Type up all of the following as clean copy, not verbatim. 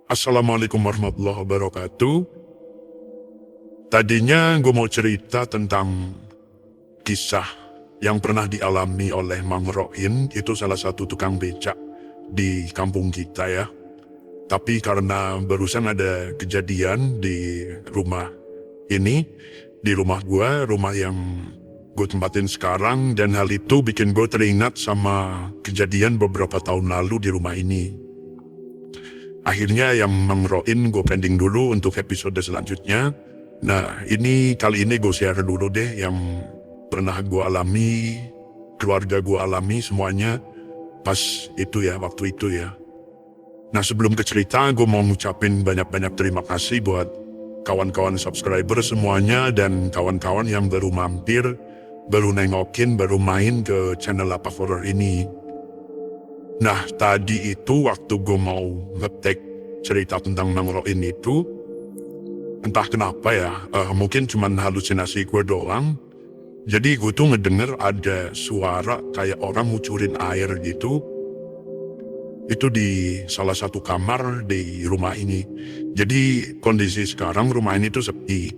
Assalamualaikum warahmatullahi wabarakatuh. Tadinya gue mau cerita tentang kisah yang pernah dialami oleh Mang Roin, itu salah satu tukang becak di kampung kita ya. Tapi karena barusan ada kejadian di rumah ini, di rumah gue, rumah yang gue tempatin sekarang, dan hal itu bikin gue teringat sama kejadian beberapa tahun lalu di rumah ini. Akhirnya yang Mang Roin gue pending dulu untuk episode selanjutnya. Nah kali ini gue share dulu deh yang pernah gue alami, keluarga gue alami semuanya pas itu ya, waktu itu ya. Nah sebelum ke cerita, gue mau ngucapin banyak-banyak terima kasih buat kawan-kawan subscriber semuanya dan kawan-kawan yang baru mampir, baru nengokin, baru main ke channel Apa Horror ini. Nah tadi itu waktu gue mau ngetek cerita tentang Mang Roin itu, entah kenapa ya, mungkin cuman halusinasi gue doang. Jadi gue tuh ngedenger ada suara kayak orang ngucurin air gitu. Itu di salah satu kamar di rumah ini. Jadi kondisi sekarang rumah ini tuh sepi.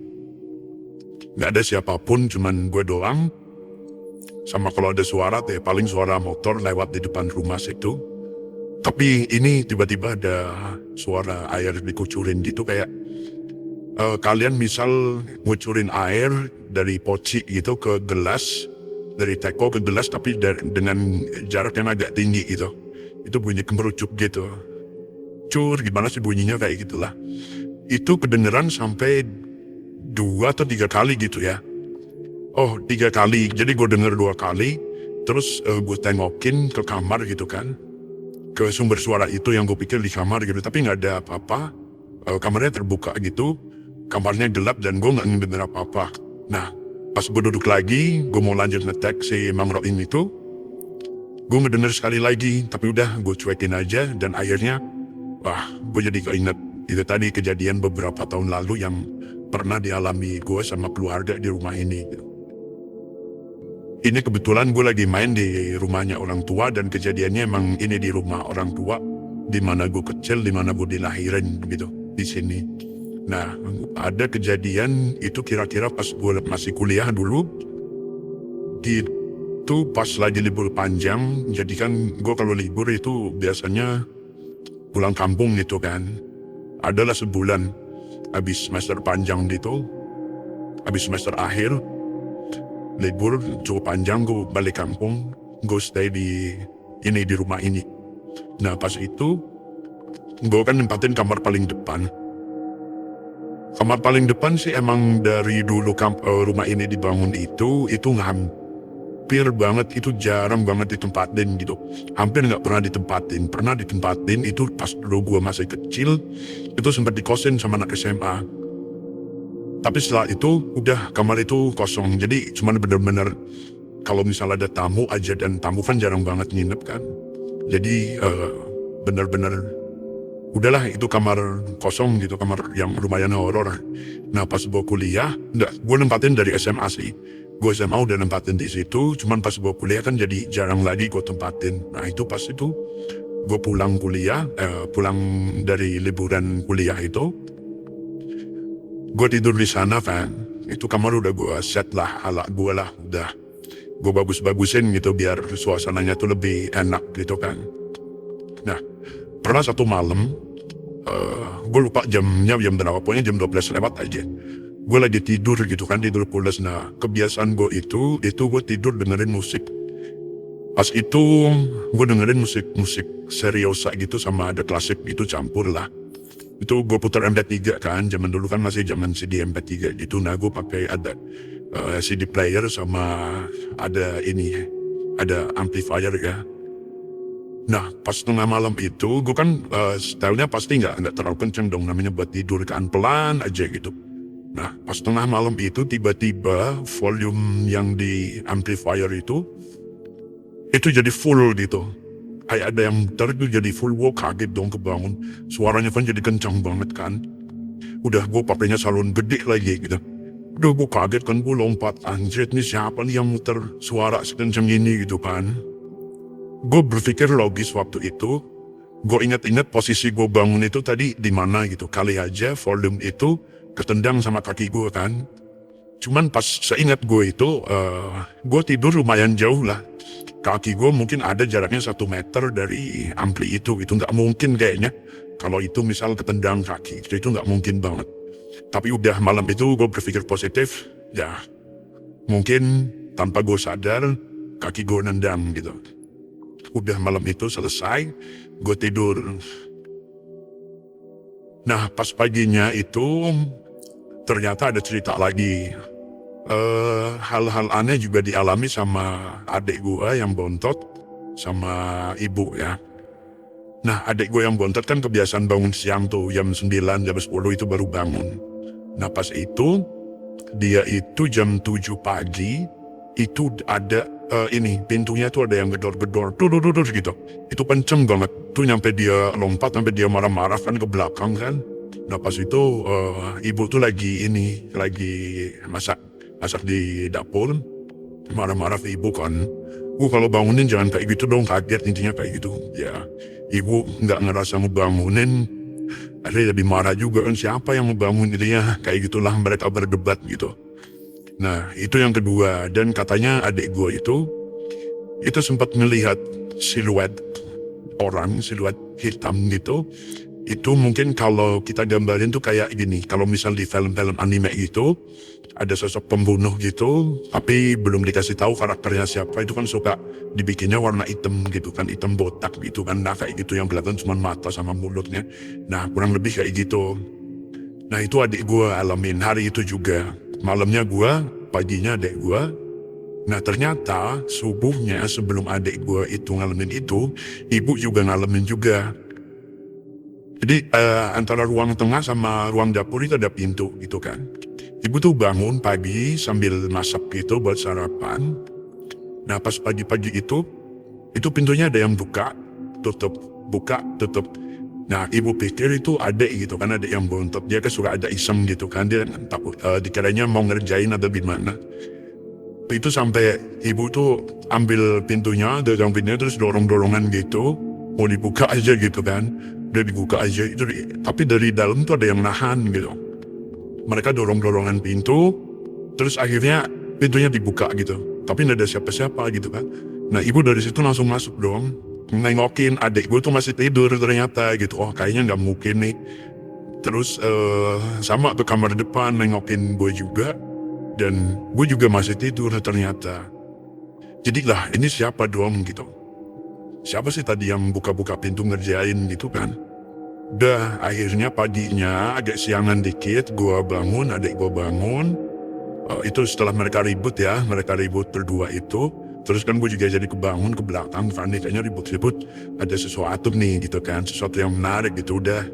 Gak ada siapapun, cuman gue doang. Sama kalau ada suara ya paling suara motor lewat di depan rumah situ. Tapi ini tiba-tiba ada suara air dikucurin gitu kayak kalian misal ngucurin air dari poci gitu ke gelas, dari teko ke gelas tapi dengan jarak yang agak tinggi gitu. Itu bunyi kemerucuk gitu. Cur, gimana sih bunyinya kayak gitulah. Itu kedengeran sampai 2 atau 3 kali gitu ya. Oh 3 kali, jadi gue denger 2 kali. Terus gue tengokin ke kamar gitu kan, ke sumber suara itu yang gue pikir di kamar gitu, tapi nggak ada apa-apa. Kamarnya terbuka gitu, kamarnya gelap dan gue nggak ngedenger apa-apa. Nah pas gue duduk lagi, gue mau lanjut ngetek si Mang Roin itu, gue ngedenger sekali lagi, tapi udah gue cuekin aja. Dan akhirnya wah, gue jadi keinget itu tadi kejadian beberapa tahun lalu yang pernah dialami gue sama keluarga di rumah ini. Ini kebetulan gue lagi main di rumahnya orang tua, dan kejadiannya emang ini di rumah orang tua, di mana gue kecil, di mana gue dilahirin gitu, di sini. Nah, ada kejadian itu kira-kira pas gue masih kuliah dulu. Itu pas lagi libur panjang, jadi kan gue kalau libur itu biasanya pulang kampung gitu kan. Adalah sebulan habis semester panjang gitu, habis semester akhir. Libur cukup panjang, gue balik kampung, gue stay di rumah ini. Nah pas itu, gue kan nempatin kamar paling depan. Kamar paling depan sih emang dari dulu rumah ini dibangun itu hampir banget, itu jarang banget ditempatin gitu. Hampir nggak pernah ditempatin. Pernah ditempatin itu pas dulu gue masih kecil, itu sempat dikosin sama anak SMA. Tapi setelah itu udah kamar itu kosong. Jadi cuman bener-bener kalau misalnya ada tamu aja, dan tamu kan jarang banget nginep kan. Jadi bener-bener udahlah itu kamar kosong gitu, kamar yang lumayan horor. Nah pas gue kuliah, gue nempatin dari SMA sih. Gue SMA udah nempatin di situ, cuman pas gue kuliah kan jadi jarang lagi gue tempatin. Nah itu pas itu gue pulang kuliah, pulang dari liburan kuliah itu, gue tidur di sana kan. Itu kamar udah gue set lah, ala gue lah, udah gue bagus-bagusin gitu biar suasananya tuh lebih enak gitu kan. Nah pernah satu malam, gue lupa jamnya jam berapa, pokoknya jam 12 lewat aja. Gue lagi tidur gitu kan, tidur pulas. Nah kebiasaan gue itu gue tidur dengerin musik. Pas itu gue dengerin musik seriosa gitu sama ada klasik gitu campur lah. Itu gue putar MP3 kan, zaman dulu kan masih zaman CD MP3 gitu. Nah gue pakai ada CD player sama ada amplifier ya. Nah pas tengah malam itu gue kan stylenya pasti nggak terlalu kenceng dong, namanya buat tidur kan, pelan aja gitu. Nah pas tengah malam itu tiba-tiba volume yang di amplifier itu jadi full gitu. Kayak ada yang muter itu jadi full. Gue kaget dong, kebangun. Suaranya kan jadi kencang banget kan. Udah gue pakainya salon gede lagi gitu. Udah gue kaget kan, gue lompat. Anjir, nih siapa nih yang muter suara sekencang ini gitu kan. Gue berpikir logis waktu itu. Gue inget-inget posisi gue bangun itu tadi di mana gitu. Kali aja volume itu ketendang sama kaki gue kan. Cuman pas seingat gue itu, gue tidur lumayan jauh lah. Kaki gue mungkin ada jaraknya 1 meter dari ampli itu nggak mungkin kayaknya. Kalau itu misal ketendang kaki, itu nggak mungkin banget. Tapi udah malam itu gue berpikir positif, ya mungkin tanpa gue sadar kaki gue nendang gitu. Udah malam itu selesai, gue tidur. Nah pas paginya itu ternyata ada cerita lagi. Hal-hal aneh juga dialami sama adik gue yang bontot sama ibu ya. Nah adik gue yang bontot kan kebiasaan bangun siang tuh, jam 9, jam 10 itu baru bangun. Nah pas itu, dia itu jam 7 pagi, itu ada pintunya tuh ada yang gedor-gedor, tuh gitu. Itu kenceng banget, tuh nyampe dia lompat, sampai dia marah-marah kan ke belakang kan. Nah pas itu ibu tuh lagi masak di dapur, marah-marah ke ibu kan. Kalau bangunin jangan kayak gitu dong, kaget intinya kayak gitu. Ya ibu nggak ngerasa ngebangunin, ada lebih marah juga kan, siapa yang ngebangun dia, kayak gitulah mereka berdebat gitu. Nah itu yang kedua, dan katanya adik gue itu sempat melihat siluet orang, siluet hitam gitu. Itu mungkin kalau kita gambarin tuh kayak gini, kalau misal di film-film anime gitu, ada sosok pembunuh gitu, tapi belum dikasih tahu karakternya siapa, itu kan suka dibikinnya warna hitam gitu kan, hitam botak gitu kan, nah kayak gitu yang kelihatan cuma mata sama mulutnya. Nah kurang lebih kayak gitu. Nah itu adik gue alamin hari itu juga. Malamnya gue, paginya adik gue. Nah ternyata subuhnya sebelum adik gue itu ngalamin itu, ibu juga ngalamin juga. Jadi antara ruang tengah sama ruang dapur itu ada pintu gitu kan. Ibu tuh bangun pagi sambil masak gitu buat sarapan. Nah pas pagi-pagi itu pintunya ada yang buka, tutup, buka, tutup. Nah ibu pikir itu adik gitu kan, adik yang bontot. Dia kan suka ada iseng gitu kan, dia takut dikiranya mau ngerjain atau gimana. Itu sampai ibu tuh ambil pintunya, dagang pintunya terus dorong-dorongan gitu, mau dibuka aja gitu kan. Dia dibuka aja itu, tapi dari dalam tuh ada yang nahan gitu. Mereka dorong-dorongan pintu, terus akhirnya pintunya dibuka gitu. Tapi nggak ada siapa-siapa gitu kan. Nah ibu dari situ langsung masuk dong, nengokin adik gue tuh masih tidur ternyata gitu. Oh kayaknya nggak mungkin nih. Terus sama ke kamar depan nengokin gue juga, dan gue juga masih tidur ternyata. Jadilah ini siapa dong gitu. Siapa sih tadi yang buka-buka pintu ngerjain gitu kan. Udah akhirnya paginya agak siangan dikit, gue bangun, adik gue bangun. Itu setelah mereka ribut ya, mereka ribut berdua itu. Terus kan gue juga jadi kebangun ke belakang, Fanny kayaknya ribut-ribut, ada sesuatu nih gitu kan, sesuatu yang menarik gitu. Udah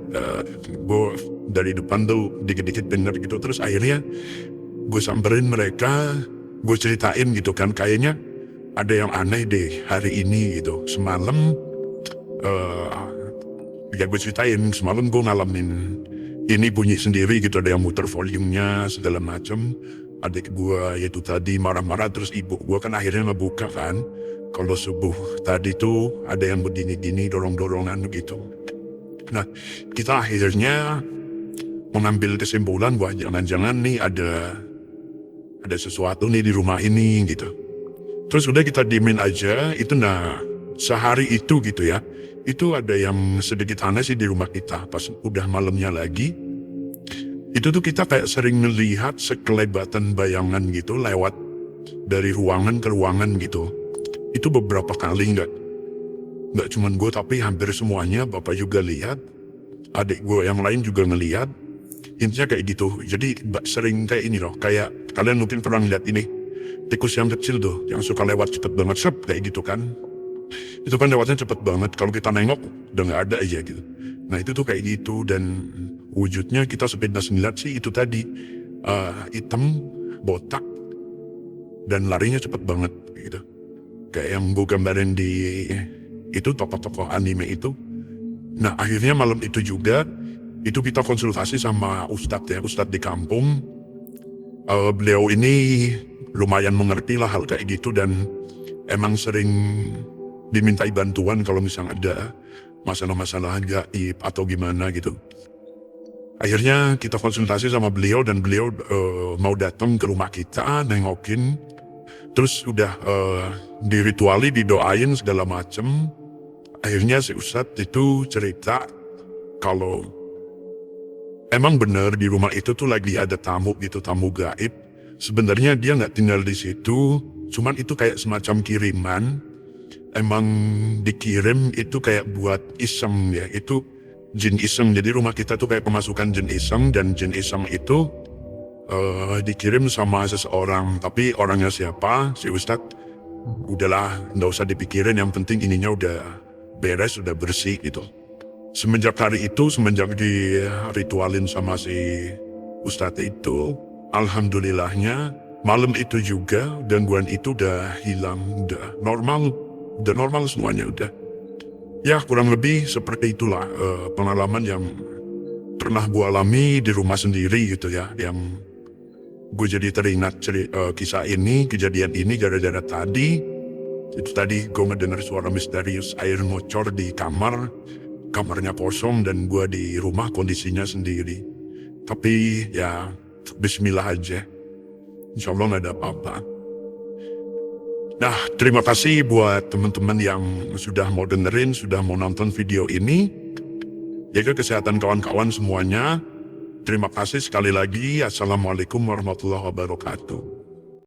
gue dari depan tuh dikit-dikit denger gitu. Terus akhirnya gue samperin mereka, gue ceritain gitu kan, kayaknya ada yang aneh deh hari ini gitu. Semalam ya gue ceritain, semalam gue ngalamin ini bunyi sendiri gitu, ada yang muter volumenya segala macem. Adik gue itu tadi marah-marah, terus ibu gue kan akhirnya ngebuka kan, kalau subuh tadi tuh ada yang begini-gini dorong-dorongan gitu. Nah kita akhirnya mengambil kesimpulan bahwa jangan-jangan nih ada sesuatu nih di rumah ini gitu. Terus udah kita diemin aja itu. Nah sehari itu gitu ya, itu ada yang sedikit aneh sih di rumah kita. Pas udah malamnya lagi, itu tuh kita kayak sering melihat sekelebatan bayangan gitu lewat dari ruangan ke ruangan gitu. Itu beberapa kali, nggak cuman gue tapi hampir semuanya. Bapak juga lihat, adik gue yang lain juga ngelihat. Intinya kayak gitu. Jadi sering kayak ini loh, kayak kalian mungkin pernah lihat ini tikus yang kecil tuh yang suka lewat cepet banget, kayak gitu kan. Itu kan lewatnya cepet banget, kalau kita nengok udah nggak ada aja gitu. Nah itu tuh kayak gitu, dan wujudnya kita sepintas ngeliat sih itu tadi hitam, botak, dan larinya cepet banget gitu. Kayak yang gue gambarin di itu tokoh-tokoh anime itu. Nah akhirnya malam itu juga, itu kita konsultasi sama ustadz ya, ustadz di kampung. Beliau ini lumayan mengerti lah hal kayak gitu, dan emang sering dimintai bantuan kalau misalnya ada masalah-masalah gaib atau gimana gitu. Akhirnya kita konsultasi sama beliau dan beliau mau datang ke rumah kita, nengokin. Terus udah dirituali, didoain segala macem. Akhirnya si Ustadz itu cerita kalau emang bener di rumah itu tuh lagi ada tamu gitu, tamu gaib. Sebenarnya dia nggak tinggal di situ, cuman itu kayak semacam kiriman. Emang dikirim itu kayak buat iseng ya, itu jin iseng. Jadi rumah kita tuh kayak pemasukan jin iseng, dan jin iseng itu dikirim sama seseorang. Tapi orangnya siapa, si Ustadz, udahlah nggak usah dipikirin, yang penting ininya udah beres, udah bersih gitu. Semenjak hari itu, semenjak diritualin sama si Ustadz itu, alhamdulillahnya malam itu juga gangguan itu udah hilang, udah normal semuanya udah. Ya kurang lebih seperti itulah pengalaman yang pernah gue alami di rumah sendiri gitu ya, yang gue jadi teringat kisah ini, kejadian ini gara-gara tadi. Itu tadi gue ngedenger suara misterius air ngocor di kamarnya kosong dan gue di rumah kondisinya sendiri. Tapi ya bismillah aja, insya Allah gak ada apa-apa. Nah, terima kasih buat teman-teman yang sudah mau dengerin, sudah mau nonton video ini. Jaga kesehatan kawan-kawan semuanya. Terima kasih sekali lagi. Assalamualaikum warahmatullahi wabarakatuh.